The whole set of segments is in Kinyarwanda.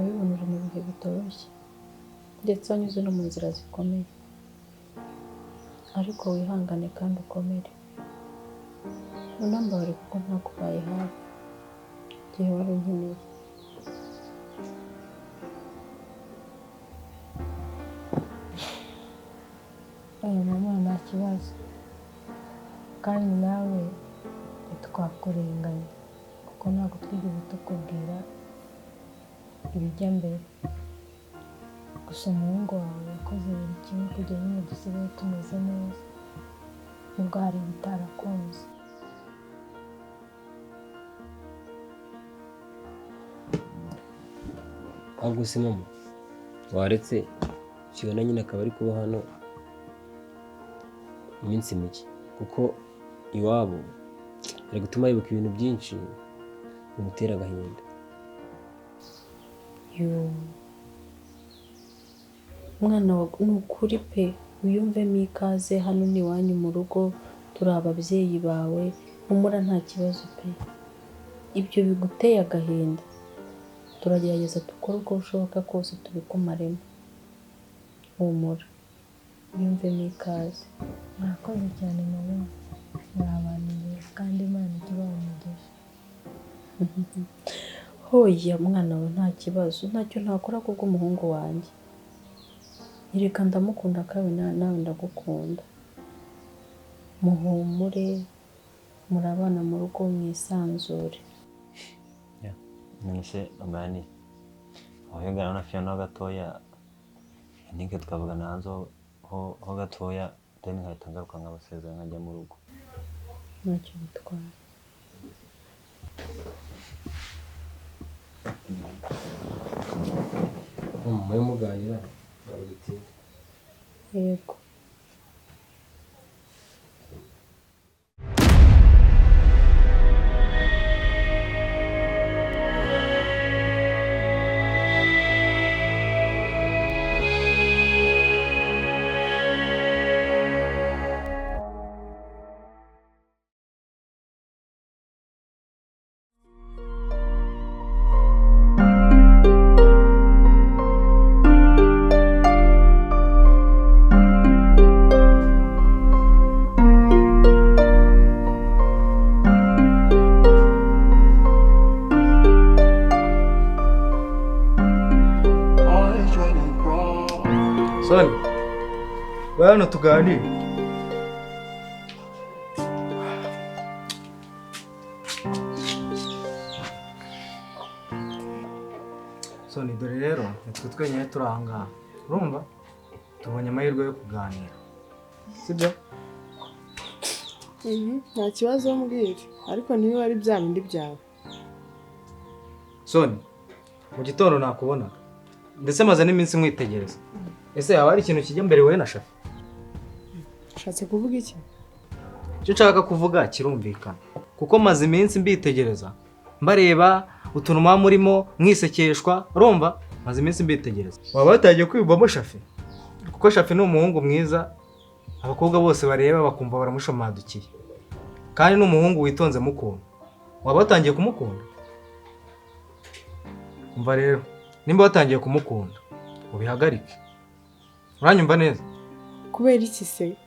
ndabibona uri mu bihe bitoroshye ndetse wanyuze no mu nzira zikomeye, ariko wihangane kandi ukomere, unambare kuko ntakubaye hafi igihe wari unkeneye. Mama nta kibazo, kandi nawe ntitwakurenganya kuko ntabwo twigeze tukubwira ibijya mbere. Gusa umuhungu wawe yakoze buri kimwe kugira ngo dusigaye tumeze neza, nubwo hari ibitarakunze. ahubwo se mama waretse Fiona nyine akaba ari kuba hano iminsi mike, kuko iwabo ari gutuma yibuka ibintu byinshi bimutera agahinda. Mwana wa ni ukuri pe, wiyumvemo ikaze, hano ni iwanyu mu rugo, turi ababyeyi bawe, humura nta kibazo pe. Ibyo biguteye agahinda turagerageza dukora uko bishoboka kose tubikumaremo, humura wiyumvemo ikaze. Murakoze cyane mama, muri abantu beza kandi Imana ikibaha umugisha. Hoya mwana we nta kibazo, ntacyo ntakora kubw'umuhungu wanjye. Reka ndamukunda kandi nawe ndagukunda. Muhumure, murabana mu rugo mwisanzure. Nise amani ahegana na Fiona gatoya, nike twavugana hanze ho gatoya, then nkahita ngaruka nkabasezera nkajya mu rugo. Ntacyo bitwaye. Mwe muganira baragutinya. Yego. Soni, hano tuganire. Soni, dore rero nitwe twenyine turi aha ngaha, urumva tubonye amahirwe yo kuganira, sibyo? Nta kibazo mbwira, ariko niba ari bya bindi byawe. Soni, mu gitondo nakubonaga ndetse maze n'iminsi mwitegereza. Ese haba hari ikintu kijya mbere wowe na Shafi? Ushatse kuvuga iki? Icyo nshaka kuvuga kirumvikana, kuko maze iminsi mbitegereza, mbareba utuntu muba murimo mwisekeshwa, urumva? Maze iminsi mbitegereza. Waba watangiye kwiyumvamo Shafi? Kuko Shafi ni umuhungu mwiza, abakobwa bose bareba bakumva baramushomadukiye, kandi ni umuhungu witonze mukunda. Waba watangiye kumukunda? Umva rero, nimba watangiye kumukunda ubihagarike. Uranyumva neza? Kubera iki se?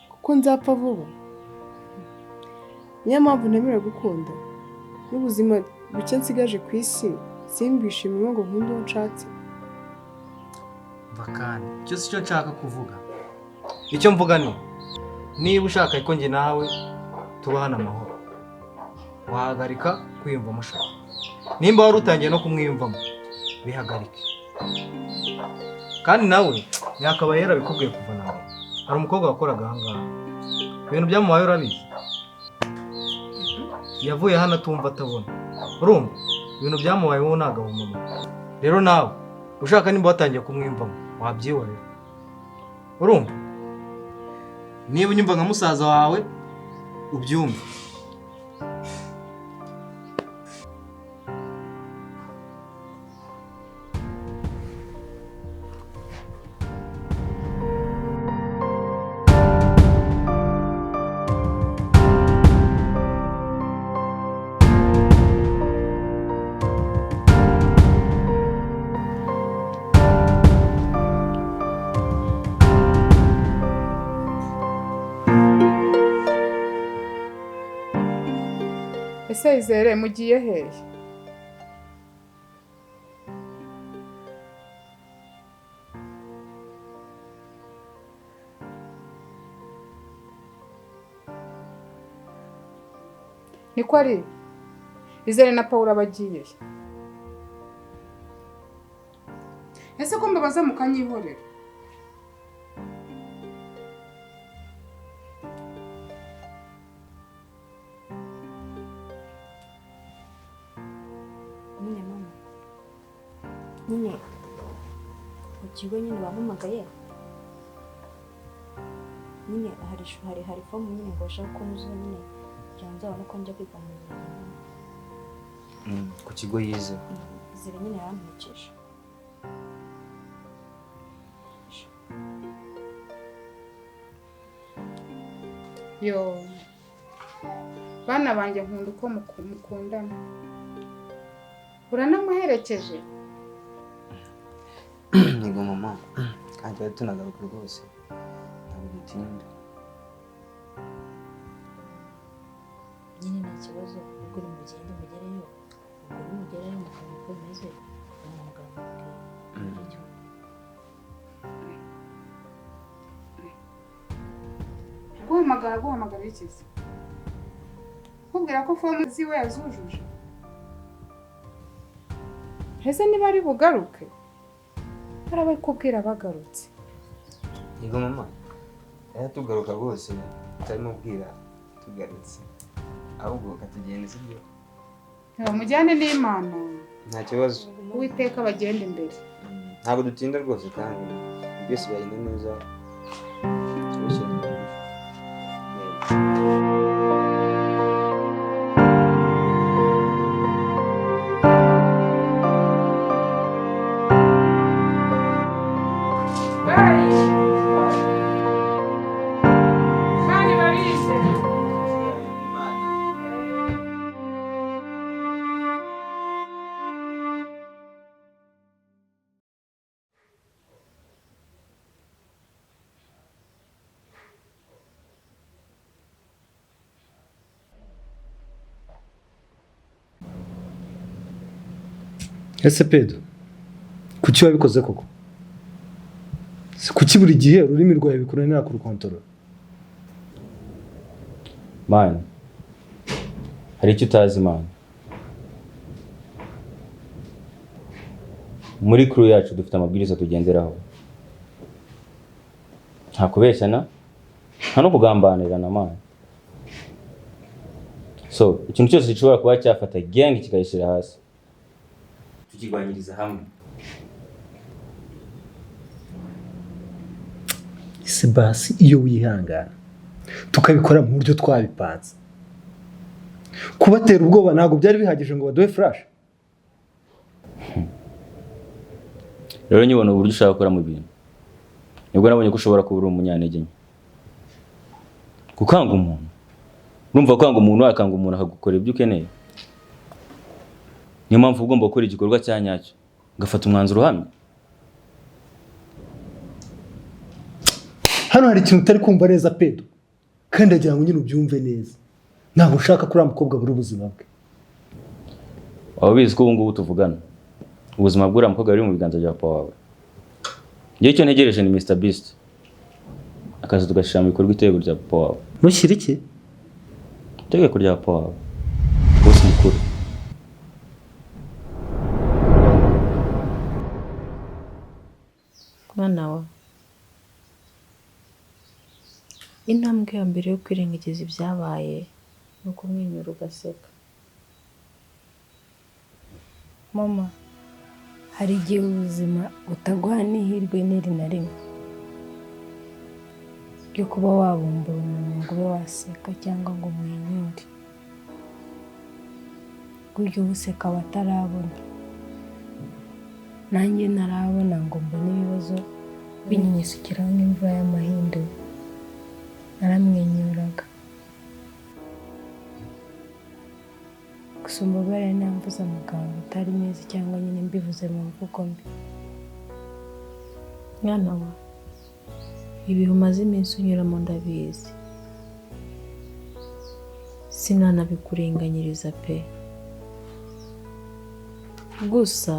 Kuko nzapfa vuba. Niyo mpamvu ntemerewe gukunda. N'ubuzima buke nsigaje ku isi simbishimira ngo nkunde uwo nshatse. Mva kandi, icyo si cyo nshaka kuvuga. Icyo mvuga ni, niba ushaka ko njye nawe tubana amahoro, wahagarika kwiyumvamo Shafi. Nimba wari utangiye no kumwiyumvamo, bihagarike. Kandi nawe yakabaye yarabikubwiye kuva nawe. Hari umukobwa wakoraga aha ngaha, ibintu byamubaye urabizi. Yavuye hano atumva atabona, urumva? Ibintu byamubaye wowe nagahumama. Rero nawe ushaka nimba watangiye kumwiyumvamo, wabyihorera, urumva? Niba unyumva nka musaza wawe ubyumve. Ese IZERE mugiye hehe? Niko ari IZERE na Paula bagiye. Ese ko mbabaza mukanyihorera? Nyine mama. Nyine mu kigo nyine bampamagaye. Nyine hari fomu nyine ngo bashaka ko nuzuza nyine kugira ngo nzabone ko njya kwiga mu ku kigo yize. IZERE nyine yarantukisha. Yo. Bana banjye nkunda uko mukundana. Uranamuherekeje? Yego mama. Kandi bari tunagaruka rwose. Ntabwo dutinda. nyine nta kibazo ubwo uri mugende mugereyo ubwo uri mugereyo mukabona uko bimeze umugabo mubwira guhamagara ikizi kubwira ko fomu ziwe yazujuje. Heze niba ari bugaruke arabe kubwira bagarutse. Yego mama. Tugaruka rwose tarimo bwira tugarutse. Ahubwo katugenda sibyo. Mujyane n'Imana. Nta kibazo. Uwiteka bagenda imbere. Ntabwo dutinda rwose kandi byose byagenda neza. Ese Pedro, kuki wabikoze koko? Kuki buri gihe ururimi rwawe bikunanira kurukontorora? Man, hari icyo utazi man. Muri crew yacu dufite amabwiriza tugenderaho. Nta kubeshyana, nta no kugambanirana man. So, ikintu cyose gishobora kuba cyafata gang kikayishyira hasi. Tukigwanyiriza hamwe. Ese basi iyo wihangana tukabikora mu buryo twabipanze. Kubatera ubwoba ntabwo byari bihagije ngo baduhe flash. Rero nyibona uburyo ushaka gukora mu bintu. Nibwo nabonye ko ushobora kuba uri umunyantege nke. Gukanga umuntu. Urumva kwanga umuntu akanga umuntu akagukora ibyo ukeneye. Niyo mpamvu ugomba gukora igikorwa cya nyacyo ngafata umwanzuro uhamye. Hano hari ikintu utari kumva neza Pedro, kandi agira ngo nyine ubyumve neza. Ntabwo ushaka kuri mukobwa buri ubuzima bwe. Wabizi ko ubu ngubu tuvugana. Ubuzima bw'uriya mukobwa buri mu biganza bya Paula. Ngiye cyo ntegereje ni Mr Beast. Akaza tugashira mu bikorwa itegeko rya Paula. Ntushyire iki? Itegeko rya Paula. Bose mukuru. Mwana wa intambwe ya mbere yo kwirengagiza ibyabaye no kumwenyura ugaseka. Mama, hari igihe ubuzima butaguha n'ihirwe n'iri na rimwe ryo kuba wabumbura umuntu ngo ube waseka cyangwa ngo umwenyure. Burya useka abatarabona. Nanjye narabona ngo mbone ibibazo binyinyisukiraho nk'imvura y'amahindu. Naramwenyuraga. Gusa mbabare namvuze amagambo atari meza cyangwa nyine mbivuze mu mvugo mbi. Mwana wa ibihe umaze iminsi unyuramo ndabizi. sinanabikurenganyiriza pe, gusa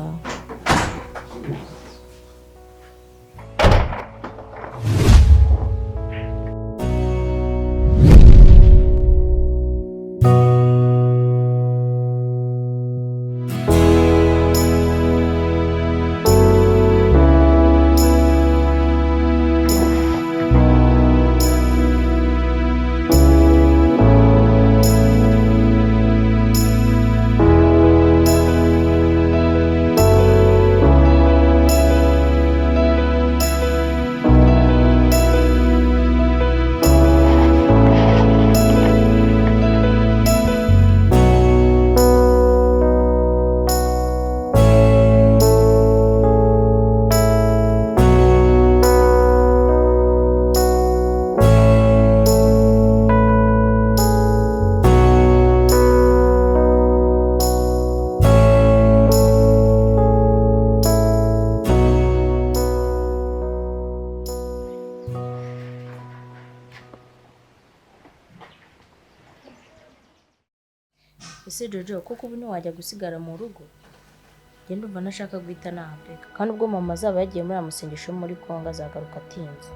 ese Jojo koko ubu ntiwajya gusigara mu rugo? Genda umva nashaka guhita nahapeka, kandi ubwo mama azaba yagiye muri amasengesho muri Kongo azagaruka atinze.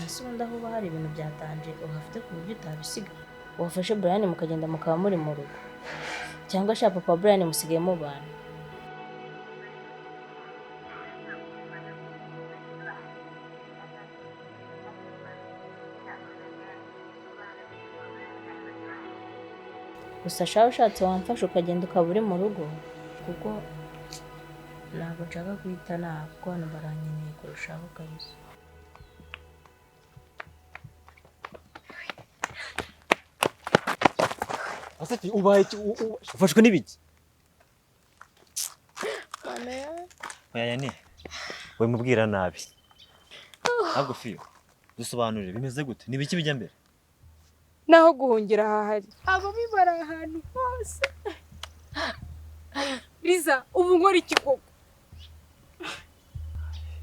Ese ubundi aho uba hari ibintu byatanje uhafite ku buryo utabisiga? Wafashe Brian mukagenda mukaba muri mu rugo, cyangwa sha papa Brian musigaye mubana? Gusa shaho ushatse wamfasha ukagenda ukaba uri mu rugo, kuko ntabwo nshaka guhita naha, kuko hano barankeneye kurushaho kabisa. Asati ubaye ufashwe n'ibiki? Mana ya. Oya Yani, we mubwira nabi. Ntabwo fiyo. Dusobanurire bimeze gute? Ni biki bijya mbere? naho guhungira hahari ababibara ahantu hose. Liza ubu nkora iki koko?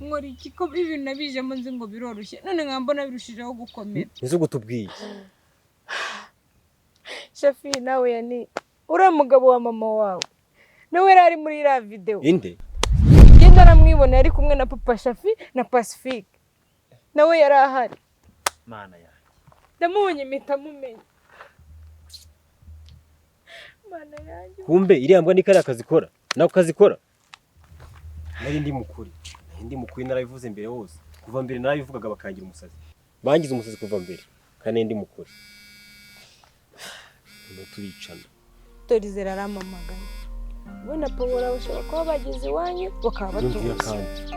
Nkora iki ko ibintu nabijemo nzi ngo biroroshye none nkambona birushijeho gukomera? Nizo gutubwiye. Shafi nawe Yani uriya mugabo wa mama wawe nawe yari ari muri iriya video. Inde? Genda namwibona yari kumwe na papa Shafi na Pacifique, nawe yari ahari. Mana ya ndamubonye mpita mumenya. Mana yanjye, kumbe iriya mbwa ni kariya kazikora nawe kazikora. Nari ndi mukuri narabivuze mbere hose, kuva mbere narabivugaga bakangira umusazi, bangize umusazi kuva mbere kandi ndi mukuri. Turicana Torizera aramamagana we na Paula bashobora kuba bageze iwanyu bakaba batuye kandi.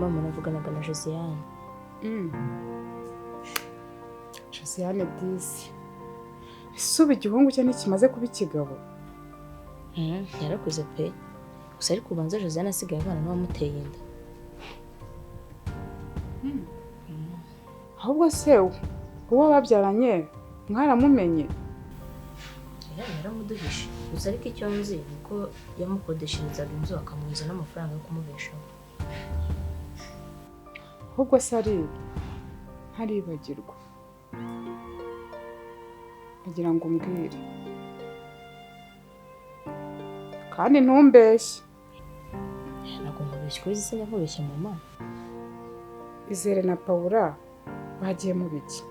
Mama navuganaga na Josiane. Josiane DiSi. Ese ubu igihungu cye ntikimaze kuba ikigabo? Yarakuze pe. Gusa ariko ubanza Josiane asigaye abana n'uwamuteye inda. Ahubwo se uwo babyaranye mwaramumenye? Yaramuduhishe. Gusa ariko icyo nzi nuko yamukodeshereza inzu akamuhiza n'amafaranga yo kumubeshaho. Ahubwo se ari haribagirwa. Agira ngo umbwire. Kandi ntumbeshye. Ntabwo nkubeshye kuri se nkubeshye mama. Izere na Paula bagiye mu biki?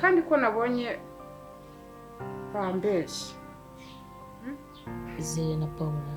Kandi ko nabonye bambeshye. Izere na Paula.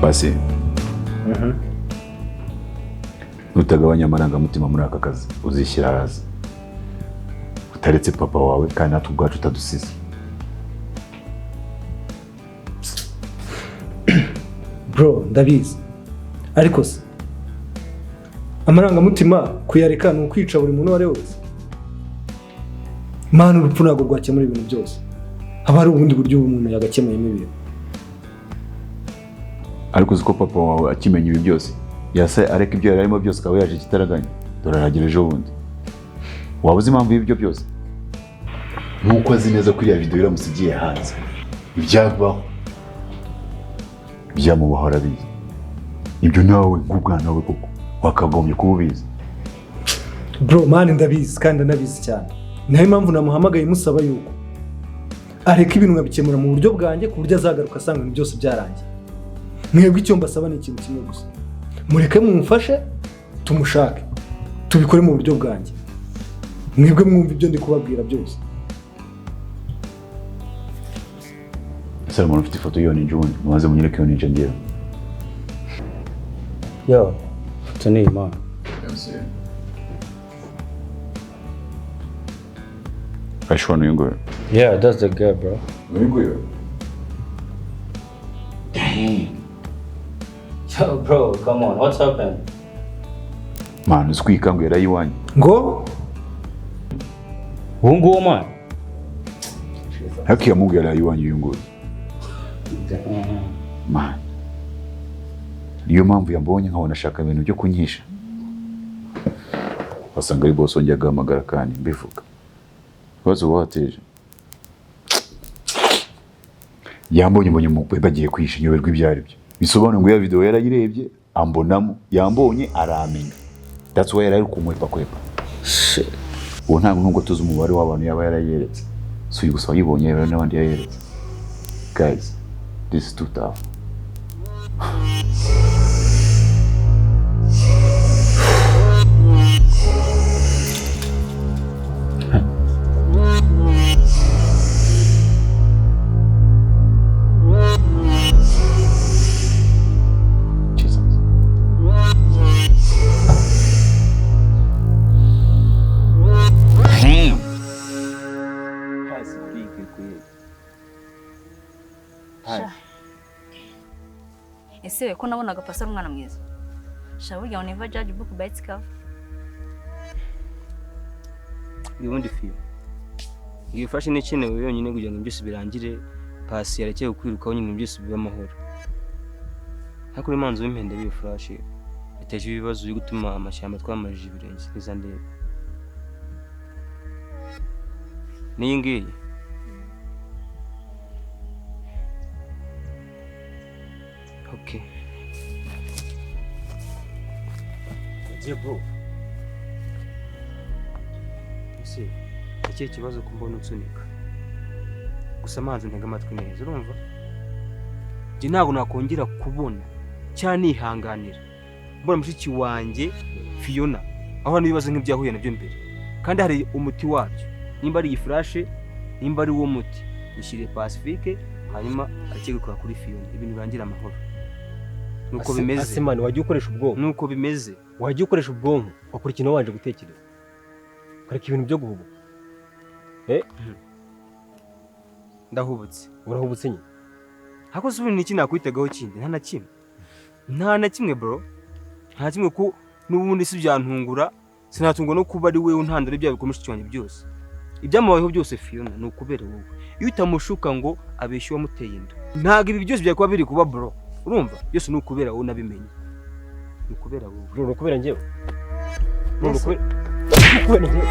Pasi. Nutagabanya amarangamutima muri aka kazi uzishyira hasi. Utaretse papa wawe kandi natwe ubwacu utadusize. Bro, ndabizi. Ariko se amarangamutima kuyareka ni ukwica buri muntu wari wese. Mana urupfu ntabwo rwakemura ibintu byose. Haba hari ubundi buryo umuntu yagakemuyemo ibintu. Ariko uziko papa wawe akimenya ibi byose yasa areka ibyo yari arimo byose akaba yaje kitaraganya. Dore aragira ejo bundi. Waba uzi impamvu y'ibyo byose? Nuko azi neza ko iriya video iramusigiye hanze. Ibyabaho byamubaho arabizi. Ibyo nawe nk'ubwana we koko wakagombye kububizi. Bro, man ndabizi kandi ndanabizi cyane. Nayo mpamvu namuhamagaye musaba yuko areka ibintu nkabikemura mu buryo bwanjye ku buryo azagaruka asanga ibintu byose byarangiye. Mwebwe icyo mbasaba ni ikintu kimwe gusa. Mureke mumfashe tumushake. Tubikore mu buryo bwanjye. Mwebwe mwumva ibyo ndi kubabwira byose. Salomon ufite ifoto yone John mumaze munyereke yone nje. Yo, Tony, man. Which one are you going? Yeah, that's the girl, bro. Where you going? Dang. Yo, bro, come on. What's happened? Man, uskwika ngo yarayiwanye. Ngo? Wungu man. Haki ya Mungu yarayiwanye yungu. Man. Niyo mpamvu yambonye nkabona ashaka ibintu byo kunyisha. Wasanga ari boss onjya gamagara kandi mbivuga. Wazo wateje. Yambonye mbonye bagiye kwisha nyoberwa ibyari byo. Bisobanura ngo ya video yarayirebye ambonamo yambonye aramenya. That's why yari kumwepa kwepa. Shit. Uwo ntabwo nubwo tuzi umubare w'abantu yaba yarayeretse. So gusa yibonye rero n'abandi yayeretse. Guys, this is too tough. Ese ko nabonaga Pasi ari umwana mwiza. Sha burya never judge book by its cover. Yubundi fiyo. Iyo fashe n'ikenewe yonyine kugira ngo byose birangire, Pasi yarekeye kwirukaho nyine byose biba amahoro. Hakuri manzo w'impende biyo flash. Biteje ibibazo byo gutuma amashyamba twamajije ibirenge n'izandebe. Niyi ngiyi. Okay. Bro. Ese iki kibazo kumbona unsunika. Gusa manzi ntega amatwi neza urumva? Nje ntabwo nakongera kubona cyane ihanganira. Mbona mushiki wanjye Fiona aho nibibazo nk'ibyahuye nabyo mbere. Kandi hari umuti wabyo. Nimba ari iflash, nimba ari wo muti. Ushyire Pacifique hanyuma akegukura kuri Fiona. Ibintu birangira amahoro. Nuko bimeze. Asemani wajye ukoresha ubwonko. Nuko bimeze. Wajye ukoresha ubwonko. Wakurikina wanje gutekereza. Kareka ibintu byo guhubuka. Ndahubutse. Urahubutse nyine. Hako subi niki nakwitegaho kindi nta na kimwe. Nta na kimwe bro. Nta kimwe ko n'ubundi si byantungura. Sinatungwa no kuba ari wewe untandura ibya bikomeje cyane byose. Ibyamubayeho byose Fiona ni ukubera wowe. Iyo utamushuka ngo abeshye wamuteye inda. Ntago ibi byose byakuba biri kuba bro. Urumva? Byose ni ukubera wowe nabimenye. Ni ukubera wowe. Ni ukubera njyewe. Ni ukubera njyewe.